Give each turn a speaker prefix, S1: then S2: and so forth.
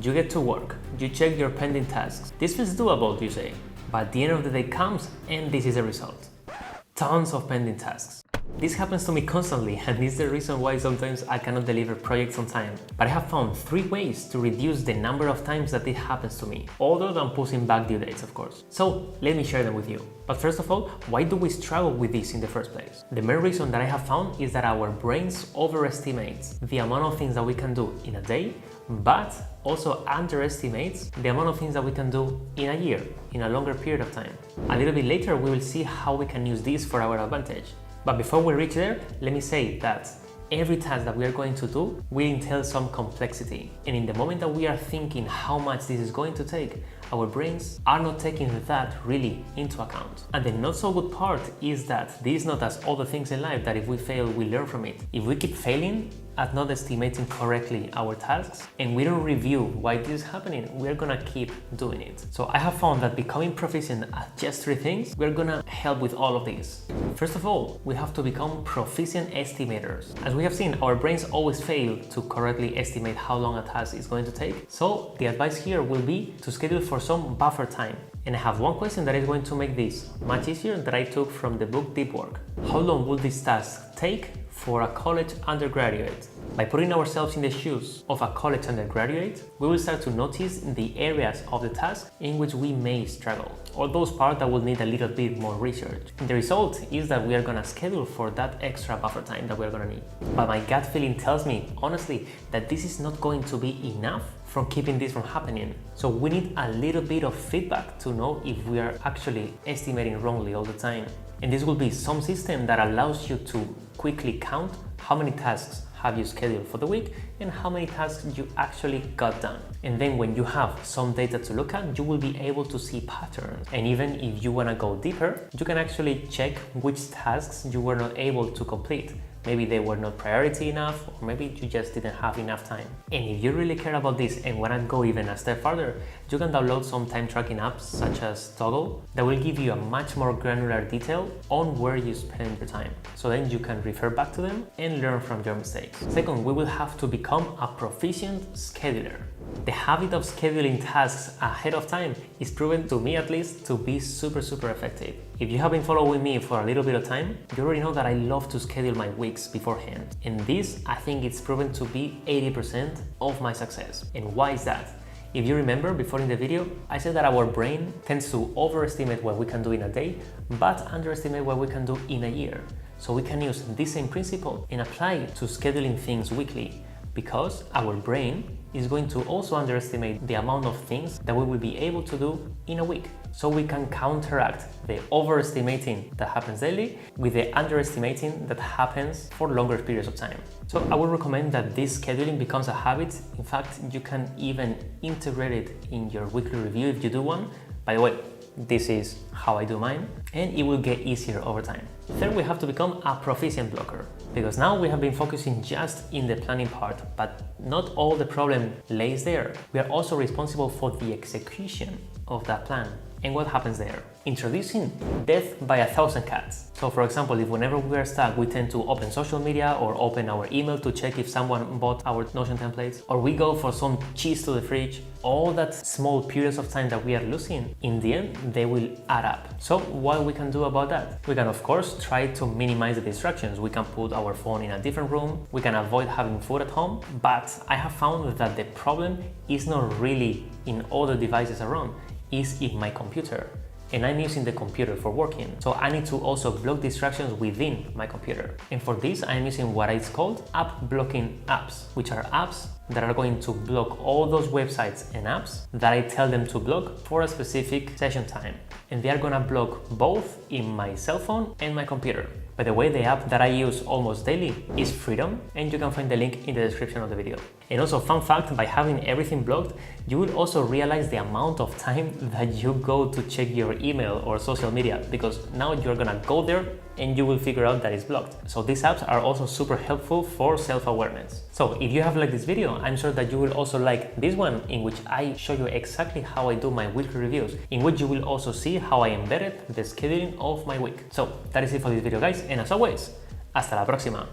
S1: You get to work, you check your pending tasks. This feels doable, you say, but the end of the day comes and this is the result. Tons of pending tasks. This happens to me constantly, and this is the reason why sometimes I cannot deliver projects on time. But I have found 3 ways to reduce the number of times that it happens to me, other than pushing back due dates, of course. So let me share them with you. But first of all, why do we struggle with this in the first place? The main reason that I have found is that our brains overestimate the amount of things that we can do in a day, but also underestimates the amount of things that we can do in a year, in a longer period of time. A little bit later, we will see how we can use this for our advantage. But before we reach there, let me say that every task that we are going to do will entail some complexity. And in the moment that we are thinking how much this is going to take, our brains are not taking that really into account. And the not so good part is that this is not as other things in life that if we fail, we learn from it. If we keep failing at not estimating correctly our tasks and we don't review why this is happening, we're gonna keep doing it. So I have found that becoming proficient at just 3 things, we're gonna help with all of this. First of all, we have to become proficient estimators. As we have seen, our brains always fail to correctly estimate how long a task is going to take. So the advice here will be to schedule for some buffer time. And I have one question that is going to make this much easier that I took from the book Deep Work. How long will this task take for a college undergraduate? By putting ourselves in the shoes of a college undergraduate, we will start to notice the areas of the task in which we may struggle, or those parts that will need a little bit more research. And the result is that we are gonna schedule for that extra buffer time that we're gonna need. But my gut feeling tells me, honestly, that this is not going to be enough from keeping this from happening. So we need a little bit of feedback to know if we are actually estimating wrongly all the time. And this will be some system that allows you to quickly count how many tasks have you scheduled for the week and how many tasks you actually got done. And then when you have some data to look at, you will be able to see patterns. And even if you want to go deeper, you can actually check which tasks you were not able to complete. Maybe they were not priority enough, or maybe you just didn't have enough time. And if you really care about this and want to go even a step further, you can download some time tracking apps such as Toggle that will give you a much more granular detail on where you spend your time. So then you can refer back to them and learn from your mistakes. Second, we will have to become a proficient scheduler. The habit of scheduling tasks ahead of time is proven, to me at least, to be super effective. If you have been following me for a little bit of time, you already know that I love to schedule my weeks beforehand. And this, I think it's proven to be 80% of my success. And why is that? If you remember before in the video, I said that our brain tends to overestimate what we can do in a day, but underestimate what we can do in a year. So we can use this same principle and apply it to scheduling things weekly, because our brain is going to also underestimate the amount of things that we will be able to do in a week. So we can counteract the overestimating that happens daily with the underestimating that happens for longer periods of time. So I would recommend that this scheduling becomes a habit. In fact, you can even integrate it in your weekly review if you do one. By the way, this is how I do mine, and it will get easier over time. Third, we have to become a proficient blocker, because now we have been focusing just in the planning part, but not all the problem lays there. We are also responsible for the execution of that plan. And what happens there? Introducing death by 1,000 cuts. So for example, if whenever we are stuck, we tend to open social media or open our email to check if someone bought our Notion templates, or we go for some cheese to the fridge, all that small periods of time that we are losing, in the end, they will add up. So what we can do about that? We can, of course, try to minimize the distractions. We can put our phone in a different room. We can avoid having food at home. But I have found that the problem is not really in other devices around, is in my computer. And I'm using the computer for working. So I need to also block distractions within my computer. And for this, I'm using what is called app blocking apps, which are apps that are going to block all those websites and apps that I tell them to block for a specific session time. And they are gonna block both in my cell phone and my computer. By the way, the app that I use almost daily is Freedom, and you can find the link in the description of the video. And also, fun fact, by having everything blocked, you will also realize the amount of time that you go to check your email or social media, because now you're gonna go there and you will figure out that it's blocked. So these apps are also super helpful for self-awareness. So if you have liked this video, I'm sure that you will also like this one, in which I show you exactly how I do my weekly reviews, in which you will also see how I embedded the scheduling of my week. So that is it for this video, guys, and as always, hasta la próxima.